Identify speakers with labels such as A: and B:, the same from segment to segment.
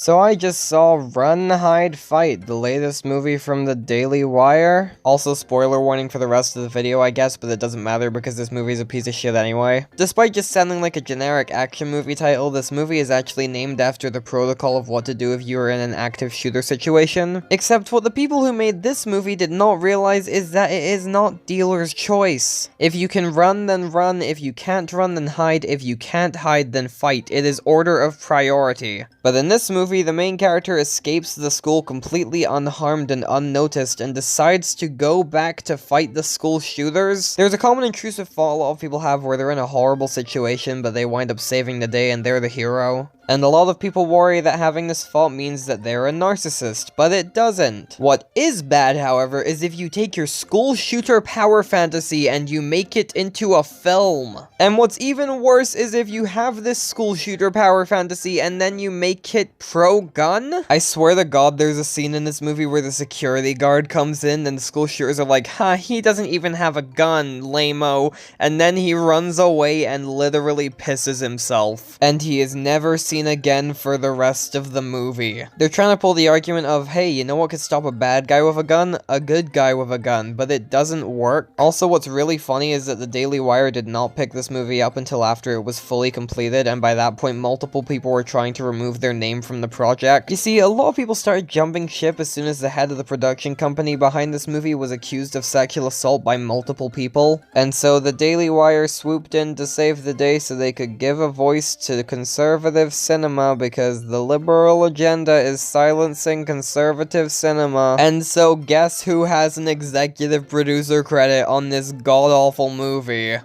A: So I just saw Run, Hide, Fight, the latest movie from the Daily Wire. Also, spoiler warning for the rest of the video, I guess, but it doesn't matter because this movie is a piece of shit anyway. Despite just sounding like a generic action movie title, this movie is actually named after the protocol of what to do if you are in an active shooter situation. Except what the people who made this movie did not realize is that it is not dealer's choice. If you can run, then run. If you can't run, then hide. If you can't hide, then fight. It is order of priority. But in this movie, the main character escapes the school completely unharmed and unnoticed and decides to go back to fight the school shooters. There's a common intrusive thought a lot of people have where they're in a horrible situation but they wind up saving the day and they're the hero. And a lot of people worry that having this thought means that they're a narcissist, but it doesn't. What is bad, however, is if you take your school shooter power fantasy and you make it into a film. And what's even worse is if you have this school shooter power fantasy and then you make it pro-gun? I swear to God there's a scene in this movie where the security guard comes in and the school shooters are like, ha, he doesn't even have a gun, lame-o. And then he runs away and literally pisses himself. And he is never seen again for the rest of the movie. They're trying to pull the argument of, hey, you know what could stop a bad guy with a gun? A good guy with a gun, but it doesn't work. Also, what's really funny is that the Daily Wire did not pick this movie up until after it was fully completed, and by that point, multiple people were trying to remove their name from the project. You see, a lot of people started jumping ship as soon as the head of the production company behind this movie was accused of sexual assault by multiple people, and so the Daily Wire swooped in to save the day so they could give a voice to conservative cinema because the liberal agenda is silencing conservative cinema. And so guess who has an executive producer credit on this god-awful movie?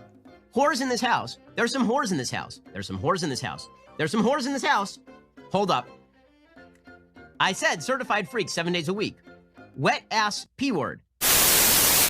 B: Whores in this house. There's some whores in this house. There's some whores in this house. There's some whores in this house. Hold up. I said certified freak 7 days a week. Wet ass P-word.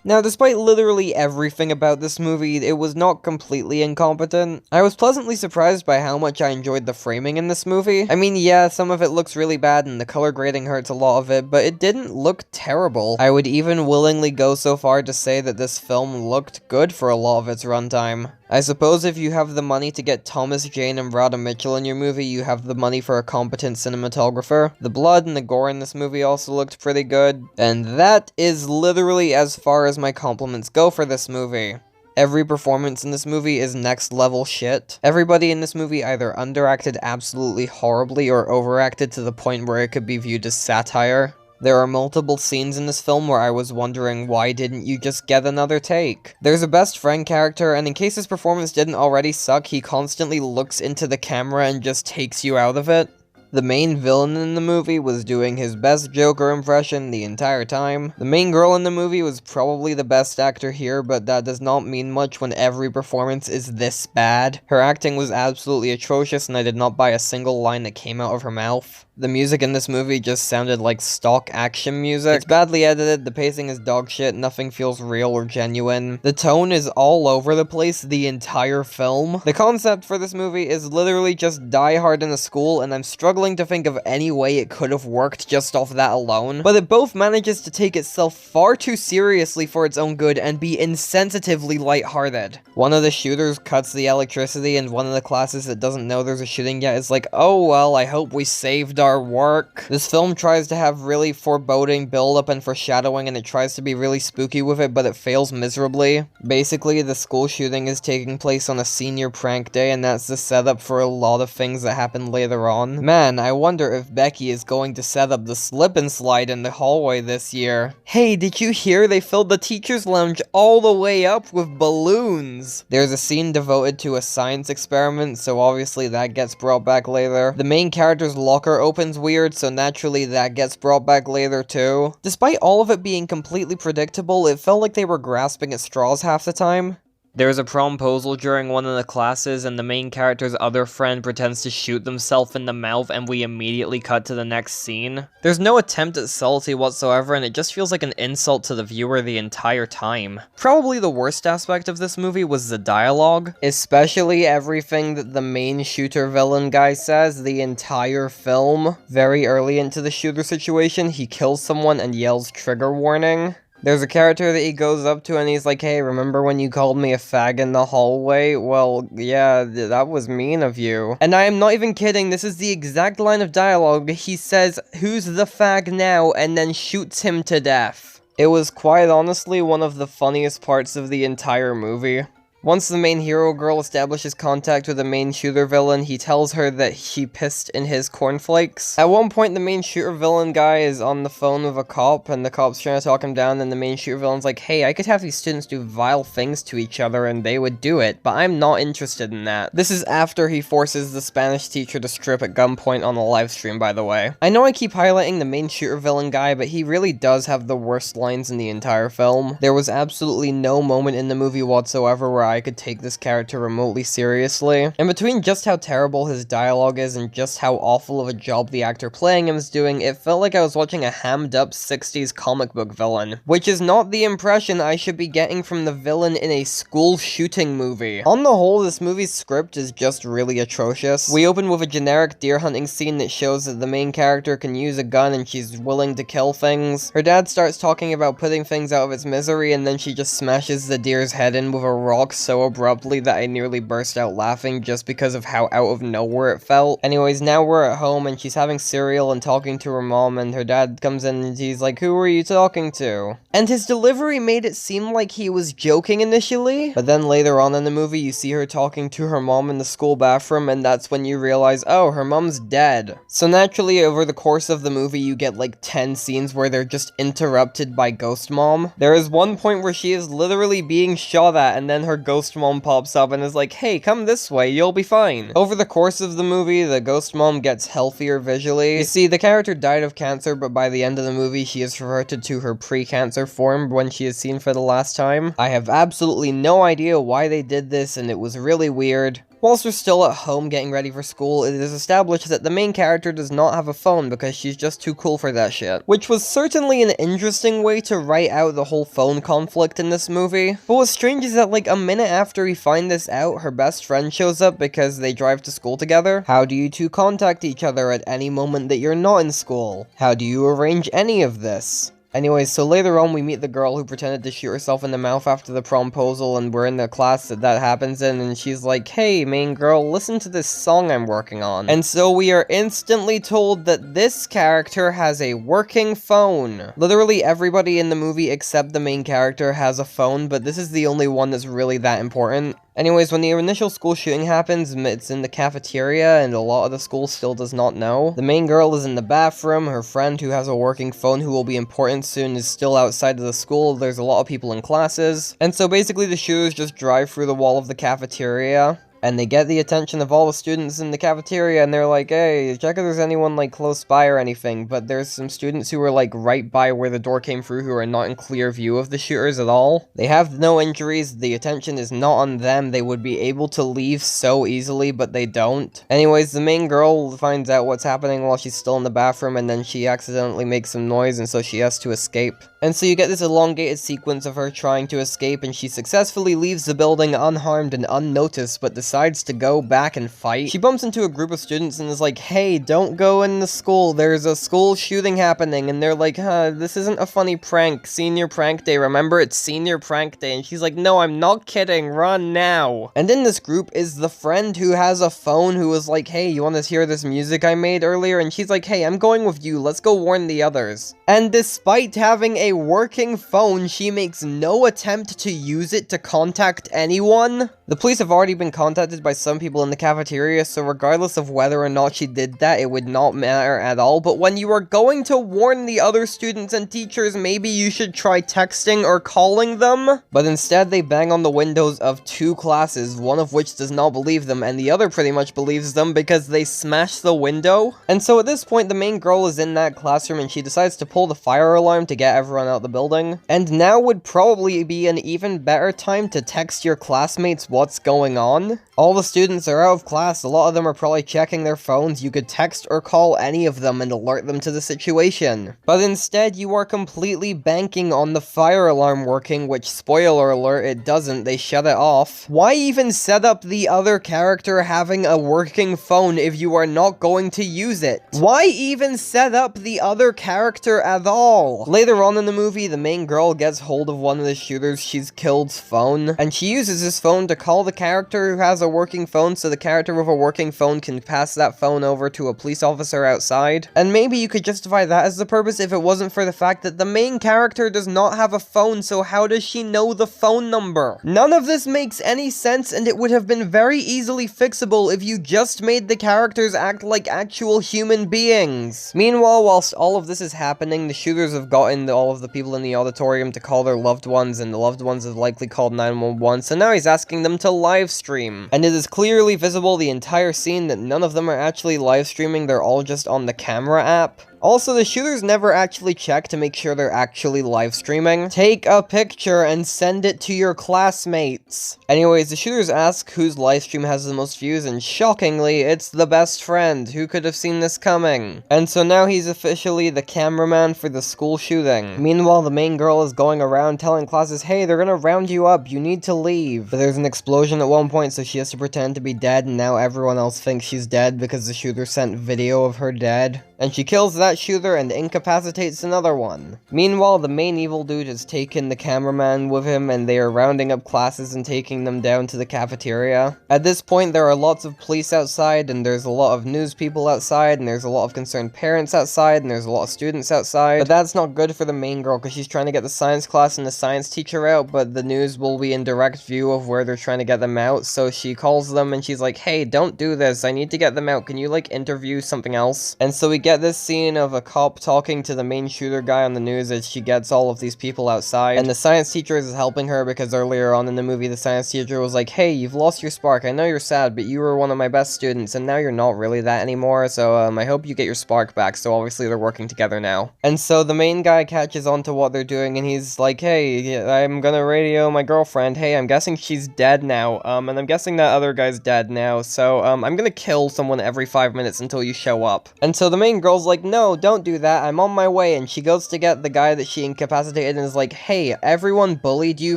A: Now, despite literally everything about this movie, it was not completely incompetent. I was pleasantly surprised by how much I enjoyed the framing in this movie. I mean, yeah, some of it looks really bad and the color grading hurts a lot of it, but it didn't look terrible. I would even willingly go so far to say that this film looked good for a lot of its runtime. I suppose if you have the money to get Thomas Jane and Radha Mitchell in your movie, you have the money for a competent cinematographer. The blood and the gore in this movie also looked pretty good. And that is literally as far as my compliments go for this movie. Every performance in this movie is next level shit. Everybody in this movie either underacted absolutely horribly or overacted to the point where it could be viewed as satire. There are multiple scenes in this film where I was wondering, why didn't you just get another take? There's a best friend character, and in case his performance didn't already suck, he constantly looks into the camera and just takes you out of it. The main villain in the movie was doing his best Joker impression the entire time. The main girl in the movie was probably the best actor here, but that does not mean much when every performance is this bad. Her acting was absolutely atrocious, and I did not buy a single line that came out of her mouth. The music in this movie just sounded like stock action music. It's badly edited, the pacing is dog shit, nothing feels real or genuine. The tone is all over the place the entire film. The concept for this movie is literally just die hard in a school, and I'm struggling to think of any way it could have worked just off that alone. But it both manages to take itself far too seriously for its own good and be insensitively lighthearted. One of the shooters cuts the electricity, and one of the classes that doesn't know there's a shooting yet is like, oh well, I hope we saved our work. This film tries to have really foreboding build-up and foreshadowing, and it tries to be really spooky with it, but it fails miserably. Basically, the school shooting is taking place on a senior prank day, and that's the setup for a lot of things that happen later on. Man, I wonder if Becky is going to set up the slip and slide in the hallway this year. Hey, did you hear they filled the teacher's lounge all the way up with balloons? There's a scene devoted to a science experiment, so obviously that gets brought back later. The main character's locker opens weird, so naturally that gets brought back later too. Despite all of it being completely predictable, it felt like they were grasping at straws half the time. There's a promposal during one of the classes, and the main character's other friend pretends to shoot themselves in the mouth, and we immediately cut to the next scene. There's no attempt at subtlety whatsoever, and it just feels like an insult to the viewer the entire time. Probably the worst aspect of this movie was the dialogue, especially everything that the main shooter villain guy says the entire film. Very early into the shooter situation, he kills someone and yells trigger warning. There's a character that he goes up to and he's like, hey, remember when you called me a fag in the hallway? Well, yeah, that was mean of you. And I am not even kidding, this is the exact line of dialogue. He says, who's the fag now? And then shoots him to death. It was quite honestly one of the funniest parts of the entire movie. Once the main hero girl establishes contact with the main shooter villain, he tells her that she pissed in his cornflakes. At one point, the main shooter villain guy is on the phone with a cop, and the cop's trying to talk him down, and the main shooter villain's like, hey, I could have these students do vile things to each other, and they would do it, but I'm not interested in that. This is after he forces the Spanish teacher to strip at gunpoint on the livestream, by the way. I know I keep highlighting the main shooter villain guy, but he really does have the worst lines in the entire film. There was absolutely no moment in the movie whatsoever where I could take this character remotely seriously. And between just how terrible his dialogue is and just how awful of a job the actor playing him is doing, it felt like I was watching a hammed up 60s comic book villain, which is not the impression I should be getting from the villain in a school shooting movie. On the whole, this movie's script is just really atrocious. We open with a generic deer hunting scene that shows that the main character can use a gun and she's willing to kill things. Her dad starts talking about putting things out of its misery, and then she just smashes the deer's head in with a rock so abruptly that I nearly burst out laughing just because of how out of nowhere it felt. Anyways, now we're at home and she's having cereal and talking to her mom, and her dad comes in and he's like, who are you talking to? And his delivery made it seem like he was joking initially, but then later on in the movie you see her talking to her mom in the school bathroom, and that's when you realize, oh, her mom's dead. So naturally, over the course of the movie you get like 10 scenes where they're just interrupted by Ghost Mom. There is one point where she is literally being shot at, and then her Ghost Mom pops up and is like, hey, come this way, you'll be fine. Over the course of the movie, the Ghost Mom gets healthier visually. You see, the character died of cancer, but by the end of the movie, she is reverted to her pre-cancer form when she is seen for the last time. I have absolutely no idea why they did this, and it was really weird. Whilst we're still at home getting ready for school, it is established that the main character does not have a phone because she's just too cool for that shit. Which was certainly an interesting way to write out the whole phone conflict in this movie. But what's strange is that like a minute after we find this out, her best friend shows up because they drive to school together. How do you two contact each other at any moment that you're not in school? How do you arrange any of this? Anyways, so later on we meet the girl who pretended to shoot herself in the mouth after the promposal, and we're in the class that happens in, and she's like, hey, main girl, listen to this song I'm working on. And so we are instantly told that this character has a working phone. Literally everybody in the movie except the main character has a phone, but this is the only one that's really that important. Anyways, when the initial school shooting happens, it's in the cafeteria, and a lot of the school still does not know. The main girl is in the bathroom, her friend who has a working phone who will be important soon is still outside of the school, there's a lot of people in classes. And so basically the shooters just drive through the wall of the cafeteria, and they get the attention of all the students in the cafeteria, and they're like, hey, check if there's anyone, like, close by or anything, but there's some students who are, like, right by where the door came through who are not in clear view of the shooters at all. They have no injuries, the attention is not on them, they would be able to leave so easily, but they don't. Anyways, the main girl finds out what's happening while she's still in the bathroom, and then she accidentally makes some noise, and so she has to escape. And so you get this elongated sequence of her trying to escape, and she successfully leaves the building unharmed and unnoticed, but decides to go back and fight. She bumps into a group of students and is like, hey, don't go in the school, there's a school shooting happening, and they're like, this isn't a funny prank, senior prank day, remember, it's senior prank day, and she's like, no, I'm not kidding, run now. And in this group is the friend who has a phone who was like, hey, you want to hear this music I made earlier? And she's like, hey, I'm going with you, let's go warn the others. And despite having a working phone, she makes no attempt to use it to contact anyone. The police have already been contacted by some people in the cafeteria, so regardless of whether or not she did that, it would not matter at all. But when you are going to warn the other students and teachers, maybe you should try texting or calling them. But instead, they bang on the windows of 2 classes, one of which does not believe them, and the other pretty much believes them because they smash the window. And so at this point, the main girl is in that classroom, and she decides to pull the fire alarm to get everyone out the building. And now would probably be an even better time to text your classmates what's going on. All the students are out of class, a lot of them are probably checking their phones. You could text or call any of them and alert them to the situation. But instead, you are completely banking on the fire alarm working, which, spoiler alert, it doesn't. They shut it off. Why even set up the other character having a working phone if you are not going to use it? Why even set up the other character at all? Later on in the movie, the main girl gets hold of one of the shooters she's killed's phone, and she uses his phone to call the character who has a working phone, so the character with a working phone can pass that phone over to a police officer outside. And maybe you could justify that as the purpose if it wasn't for the fact that the main character does not have a phone, so how does she know the phone number? None of this makes any sense, and it would have been very easily fixable if you just made the characters act like actual human beings. Meanwhile, whilst all of this is happening, the shooters have gotten all of the people in the auditorium to call their loved ones, and the loved ones have likely called 911, so now he's asking them to live stream. And it is clearly visible the entire scene that none of them are actually live streaming, they're all just on the camera app. Also, the shooters never actually check to make sure they're actually live streaming. Take a picture and send it to your classmates. Anyways, the shooters ask whose live stream has the most views, and shockingly, it's the best friend. Who could have seen this coming? And so now he's officially the cameraman for the school shooting. Meanwhile, the main girl is going around telling classes, hey, they're gonna round you up, you need to leave. But there's an explosion at one point, so she has to pretend to be dead, and now everyone else thinks she's dead because the shooter sent video of her dead. And she kills that shooter and incapacitates another one. Meanwhile, the main evil dude has taken the cameraman with him, and they are rounding up classes and taking them down to the cafeteria. At this point, there are lots of police outside, and there's a lot of news people outside, and there's a lot of concerned parents outside, and there's a lot of students outside. But that's not good for the main girl, because she's trying to get the science class and the science teacher out, but the news will be in direct view of where they're trying to get them out, so she calls them, and she's like, hey, don't do this, I need to get them out, can you, like, interview something else? And so we get this scene of a cop talking to the main shooter guy on the news as she gets all of these people outside, and the science teacher is helping her because earlier on in the movie the science teacher was like, hey, you've lost your spark, I know you're sad, but you were one of my best students and now you're not really that anymore, so I hope you get your spark back. So obviously they're working together now. And so the main guy catches on to what they're doing, and he's like, hey, I'm gonna radio my girlfriend, hey, I'm guessing she's dead now, and I'm guessing that other guy's dead now, so I'm gonna kill someone every 5 minutes until you show up. And so the main girl's like, no, don't do that, I'm on my way, and she goes to get the guy that she incapacitated and is like, hey, everyone bullied you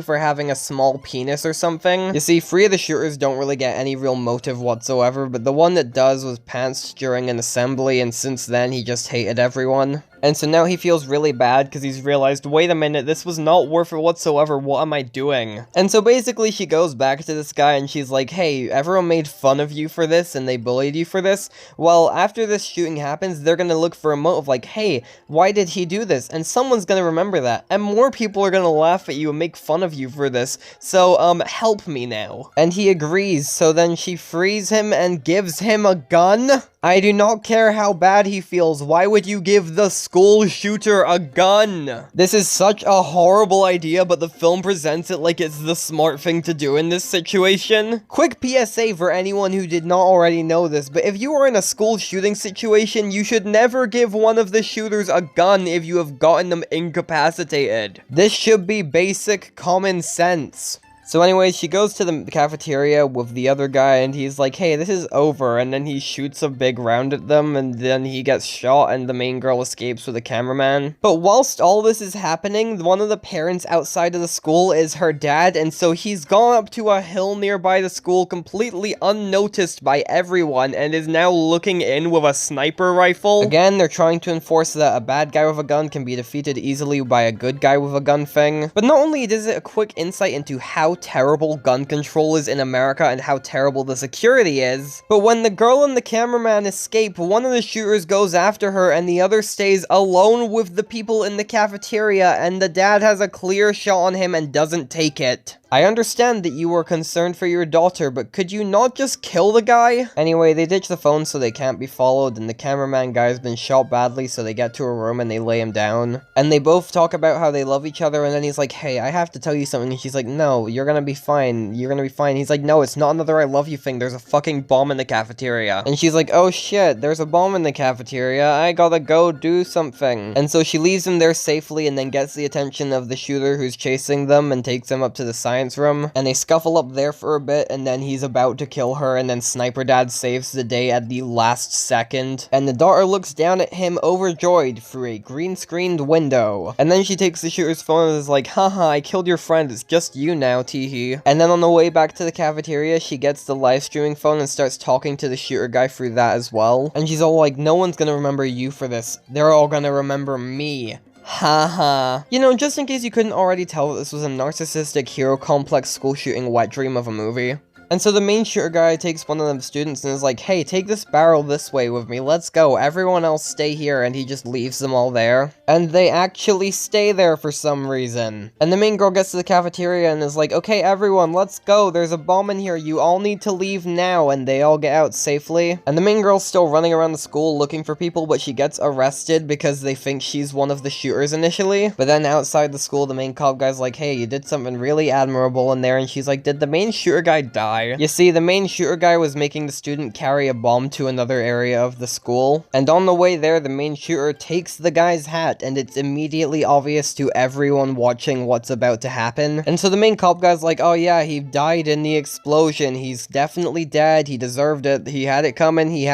A: for having a small penis or something? You see, 3 of the shooters don't really get any real motive whatsoever, but the one that does was pantsed during an assembly, and since then he just hated everyone. And so now he feels really bad because he's realized, wait a minute, this was not worth it whatsoever, what am I doing? And so basically she goes back to this guy and she's like, hey, everyone made fun of you for this and they bullied you for this. Well, after this shooting happens, they're gonna look for a motive like, hey, why did he do this? And someone's gonna remember that. And more people are gonna laugh at you and make fun of you for this. So, help me now. And he agrees, so then she frees him and gives him a gun? I do not care how bad he feels, why would you give the school shooter a gun? This is such a horrible idea, but the film presents it like it's the smart thing to do in this situation. Quick PSA for anyone who did not already know this, but if you are in a school shooting situation, you should never give one of the shooters a gun if you have gotten them incapacitated. This should be basic common sense. So anyways, she goes to the cafeteria with the other guy, and he's like, hey, this is over, and then he shoots a big round at them, and then he gets shot, and the main girl escapes with the cameraman. But whilst all this is happening, one of the parents outside of the school is her dad, and so he's gone up to a hill nearby the school completely unnoticed by everyone, and is now looking in with a sniper rifle. Again, they're trying to enforce that a bad guy with a gun can be defeated easily by a good guy with a gun thing. But not only is it a quick insight into how terrible gun control is in America and how terrible the security is, but when the girl and the cameraman escape, one of the shooters goes after her and the other stays alone with the people in the cafeteria, and the dad has a clear shot on him and doesn't take it. I understand that you were concerned for your daughter, but could you not just kill the guy? Anyway, they ditch the phone so they can't be followed, and the cameraman guy's been shot badly, so they get to a room and they lay him down. And they both talk about how they love each other, and then he's like, hey, I have to tell you something, and she's like, no, you're gonna be fine, you're gonna be fine. He's like, no, it's not another I love you thing, there's a fucking bomb in the cafeteria. And she's like, oh shit, there's a bomb in the cafeteria, I gotta go do something. And so she leaves him there safely, and then gets the attention of the shooter who's chasing them, and takes him up to the science science room, and they scuffle up there for a bit, and then he's about to kill her, and then Sniper Dad saves the day at the last second, and the daughter looks down at him overjoyed through a green-screened window. And then she takes the shooter's phone and is like, haha, I killed your friend, it's just you now, teehee. And then on the way back to the cafeteria, she gets the live streaming phone and starts talking to the shooter guy through that as well. And she's all like, no one's gonna remember you for this, they're all gonna remember me. Haha. You know, just in case you couldn't already tell that this was a narcissistic hero complex school shooting wet dream of a movie. And so the main shooter guy takes one of the students and is like, hey, take this barrel this way with me, let's go, everyone else stay here, and he just leaves them all there. And they actually stay there for some reason. And the main girl gets to the cafeteria and is like, okay, everyone, let's go, there's a bomb in here, you all need to leave now, and they all get out safely. And the main girl's still running around the school looking for people, but she gets arrested because they think she's one of the shooters initially. But then outside the school, the main cop guy's like, hey, you did something really admirable in there, and she's like, did the main shooter guy die? You see, the main shooter guy was making the student carry a bomb to another area of the school, and on the way there, the main shooter takes the guy's hat, and it's immediately obvious to everyone watching what's about to happen. And so the main cop guy's like, oh yeah, he died in the explosion, he's definitely dead, he deserved it, he had it coming, he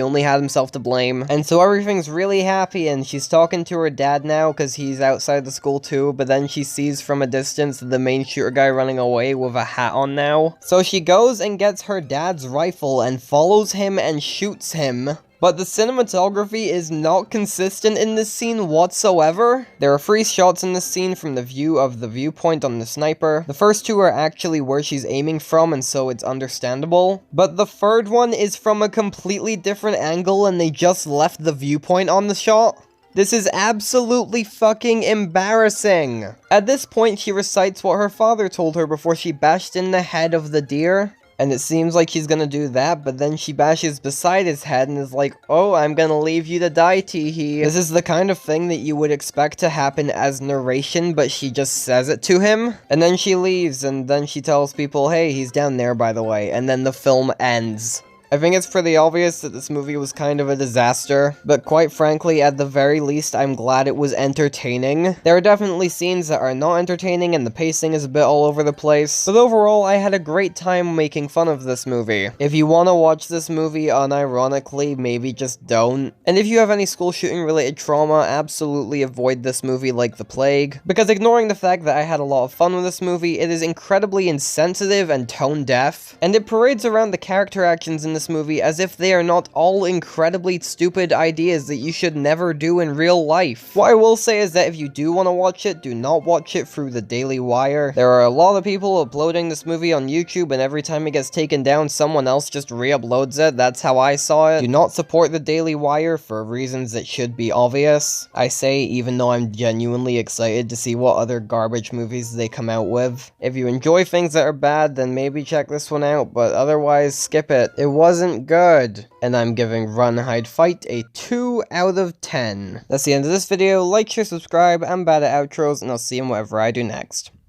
A: only had himself to blame. And so everything's really happy, and she's talking to her dad now, because he's outside the school too, but then she sees from a distance the main shooter guy running away with a hat on now. So she goes and gets her dad's rifle and follows him and shoots him. But the cinematography is not consistent in this scene whatsoever. There are 3 shots in this scene from the view of the viewpoint on the sniper. The first 2 are actually where she's aiming from, and so it's understandable. But the third one is from a completely different angle, and they just left the viewpoint on the shot. This is absolutely fucking embarrassing. At this point, she recites what her father told her before she bashed in the head of the deer. And it seems like she's gonna do that, but then she bashes beside his head and is like, oh, I'm gonna leave you to die, teehee. This is the kind of thing that you would expect to happen as narration, but she just says it to him. And then she leaves, and then she tells people, hey, he's down there, by the way. And then the film ends. I think it's pretty obvious that this movie was kind of a disaster, but quite frankly, at the very least, I'm glad it was entertaining. There are definitely scenes that are not entertaining, and the pacing is a bit all over the place, but overall, I had a great time making fun of this movie. If you want to watch this movie unironically, maybe just don't. And if you have any school shooting related trauma, absolutely avoid this movie like the plague, because ignoring the fact that I had a lot of fun with this movie, it is incredibly insensitive and tone deaf, and it parades around the character actions in this movie as if they are not all incredibly stupid ideas that you should never do in real life. What I will say is that if you do want to watch it, do not watch it through the Daily Wire. There are a lot of people uploading this movie on YouTube, and every time it gets taken down, someone else just re-uploads it. That's how I saw it. Do not support the Daily Wire for reasons that should be obvious. I say, even though I'm genuinely excited to see what other garbage movies they come out with. If you enjoy things that are bad, then maybe check this one out, but otherwise, skip it. It wasn't good. And I'm giving Run, Hide, Fight a 2 out of 10. That's the end of this video. Like, share, subscribe. I'm bad at outros, and I'll see you in whatever I do next.